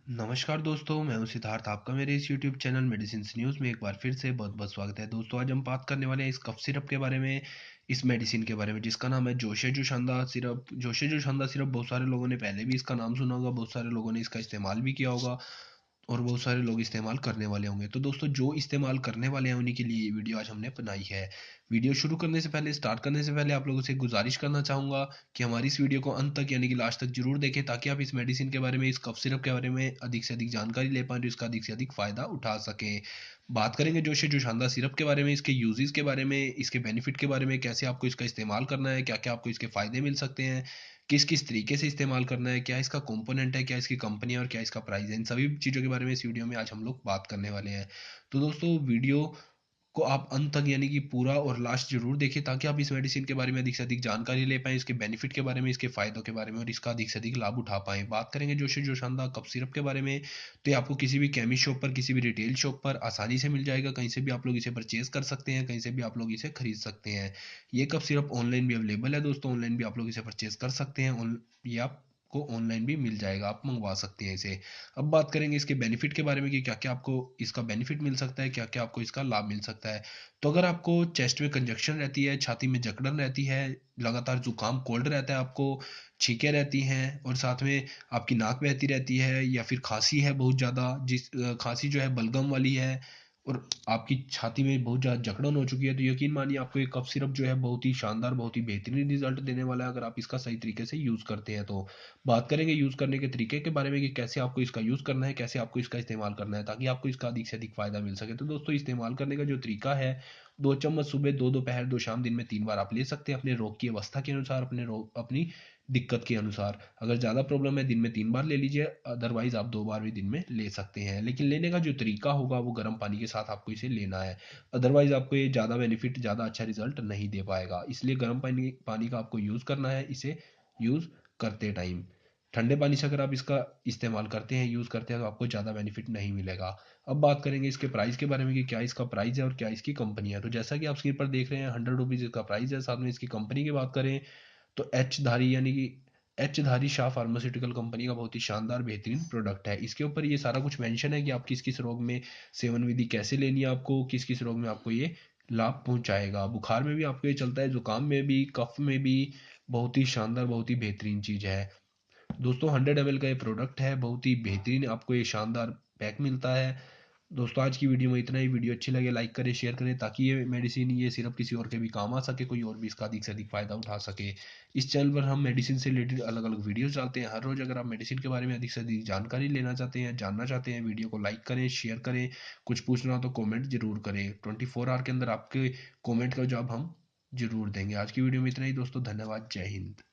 नमस्कार दोस्तों, मैं हूं सिद्धार्थ, आपका मेरे इस यूट्यूब चैनल मेडिसिन न्यूज़ में एक बार फिर से बहुत-बहुत स्वागत है। दोस्तों, आज हम बात करने वाले हैं इस कफ सिरप के बारे में, इस मेडिसिन के बारे में जिसका नाम है जोशे जुशंदा सिरप। जोशे जुशंदा सिरप बहुत सारे लोगों ने पहले भी इसका नाम सुना होगा, बहुत सारे लोगों ने इसका इस्तेमाल भी किया होगा और बहुत सारे लोग इस्तेमाल करने वाले होंगे। तो दोस्तों, जो इस्तेमाल करने वाले हैं उन्हीं के लिए ये वीडियो आज हमने बनाई है। वीडियो शुरू करने से पहले, स्टार्ट करने से पहले आप लोगों से गुज़ारिश करना चाहूँगा कि हमारी इस वीडियो को अंत तक यानी कि लास्ट तक ज़रूर देखें, ताकि आप इस मेडिसिन के बारे में, इस कफ सिरप के बारे में अधिक से अधिक जानकारी ले पाएँ और इसका अधिक से अधिक फ़ायदा उठा सकें। बात करेंगे जोशे जुशांदा सिरप के बारे में, इसके यूज़ेज़ के बारे में, इसके बेनिफिट के बारे में, कैसे आपको इसका इस्तेमाल करना है, क्या-क्या आपको इसके फ़ायदे मिल सकते हैं, किस-किस तरीके से इस्तेमाल करना है, क्या इसका कंपोनेंट है, क्या इसकी कंपनी है और क्या इसका प्राइस है। इन सभी चीज़ों के बारे में इस वीडियो में आज हम लोग बात करने वाले हैं। तो दोस्तों, वीडियो को आप अंत तक यानी कि पूरा और लास्ट ज़रूर देखें, ताकि आप इस मेडिसिन के बारे में अधिक से अधिक जानकारी ले पाएँ, इसके बेनिफिट के बारे में, इसके फ़ायदों के बारे में और इसका अधिक से अधिक लाभ उठा पाएँ। बात करेंगे जोशे जोशांदा कफ सिरप के बारे में, तो ये आपको किसी भी केमिस्ट शॉप पर, किसी भी रिटेल शॉप पर आसानी से मिल जाएगा। कहीं से भी आप लोग इसे परचेज़ कर सकते हैं, कहीं से भी आप लोग इसे खरीद सकते हैं। ये कफ सिरप ऑनलाइन भी अवेलेबल है दोस्तों, ऑनलाइन भी आप लोग इसे परचेज़ कर सकते हैं। ये आपको ऑनलाइन भी मिल जाएगा, आप मँगवा सकते हैं इसे। अब बात करेंगे इसके बेनिफिट के बारे में कि क्या-क्या आपको इसका बेनिफिट मिल सकता है, क्या-क्या आपको इसका लाभ मिल सकता है। तो अगर आपको चेस्ट में कंजक्शन रहती है, छाती में जकड़न रहती है, लगातार ज़ुकाम कोल्ड रहता है आपको, छींकें रहती हैं और साथ में आपकी नाक बहती रहती है या फिर खाँसी है बहुत ज़्यादा, खाँसी जो है बलगम वाली है और आपकी छाती में बहुत ज़्यादा जकड़न हो चुकी है, तो यकीन मानिए आपको ये कफ सिरप जो है बहुत ही शानदार, बहुत ही बेहतरीन रिज़ल्ट देने वाला है, अगर आप इसका सही तरीके से यूज़ करते हैं तो। बात करेंगे यूज़ करने के तरीके के बारे में कि कैसे आपको इसका यूज़ करना है, कैसे आपको इसका इस्तेमाल करना है, ताकि आपको इसका अधिक से अधिक फ़ायदा मिल सके। तो दोस्तों, इस्तेमाल करने का जो तरीका है, 2 चम्मच सुबह, 2 दोपहर, 2 शाम, दिन में 3 बार आप ले सकते हैं, अपने रोग की अवस्था के अनुसार, अपनी दिक्कत के अनुसार। अगर ज़्यादा प्रॉब्लम है, दिन में 3 बार ले लीजिए, अदरवाइज़ आप 2 बार भी दिन में ले सकते हैं। लेकिन लेने का जो तरीका होगा वो गर्म पानी के साथ आपको इसे लेना है। अदरवाइज़ आपको ये ज़्यादा बेनिफिट, ज़्यादा अच्छा रिज़ल्ट नहीं दे पाएगा। इसलिए गर्म पानी पानी का आपको यूज़ करना है, इसे यूज़ करते टाइम। ठंडे पानी से अगर आप इसका इस्तेमाल करते हैं, यूज़ करते हैं, तो आपको ज़्यादा बेनिफिट नहीं मिलेगा। अब बात करेंगे इसके प्राइस के बारे में कि क्या इसका प्राइस है और क्या इसकी कंपनी है। तो जैसा कि आप स्क्रीन पर देख रहे हैं, ₹100 इसका प्राइस है। साथ में इसकी कंपनी की बात करें तो एच धारी यानी कि एच धारी शाह फार्मास्यूटिकल कंपनी का बहुत ही शानदार बेहतरीन प्रोडक्ट है। इसके ऊपर ये सारा कुछ मेंशन है कि आप किस किस रोग में सेवन विधि कैसे लेनी है, आपको किस किस रोग में आपको ये लाभ पहुंचाएगा। बुखार में भी आपको ये चलता है, जुकाम में भी, कफ में भी। बहुत ही शानदार, बहुत ही बेहतरीन चीज़ है दोस्तों। 100 ml का ये प्रोडक्ट है, बहुत ही बेहतरीन आपको ये शानदार पैक मिलता है। दोस्तों, आज की वीडियो में इतना ही। वीडियो अच्छी लगे लाइक करें, शेयर करें, ताकि ये मेडिसिन, ये सिरप किसी और के भी काम आ सके, कोई और भी इसका अधिक से अधिक फ़ायदा उठा सके। इस चैनल पर हम मेडिसिन से रिलेटेड अलग अलग वीडियोज़ डालते हैं हर रोज़। अगर आप मेडिसिन के बारे में अधिक से अधिक जानकारी लेना चाहते हैं, जानना चाहते हैं, वीडियो को लाइक करें, शेयर करें, कुछ पूछना हो तो कॉमेंट ज़रूर करें। 24 आवर के अंदर आपके कॉमेंट का जवाब हम ज़रूर देंगे। आज की वीडियो में इतना ही दोस्तों, धन्यवाद, जय हिंद।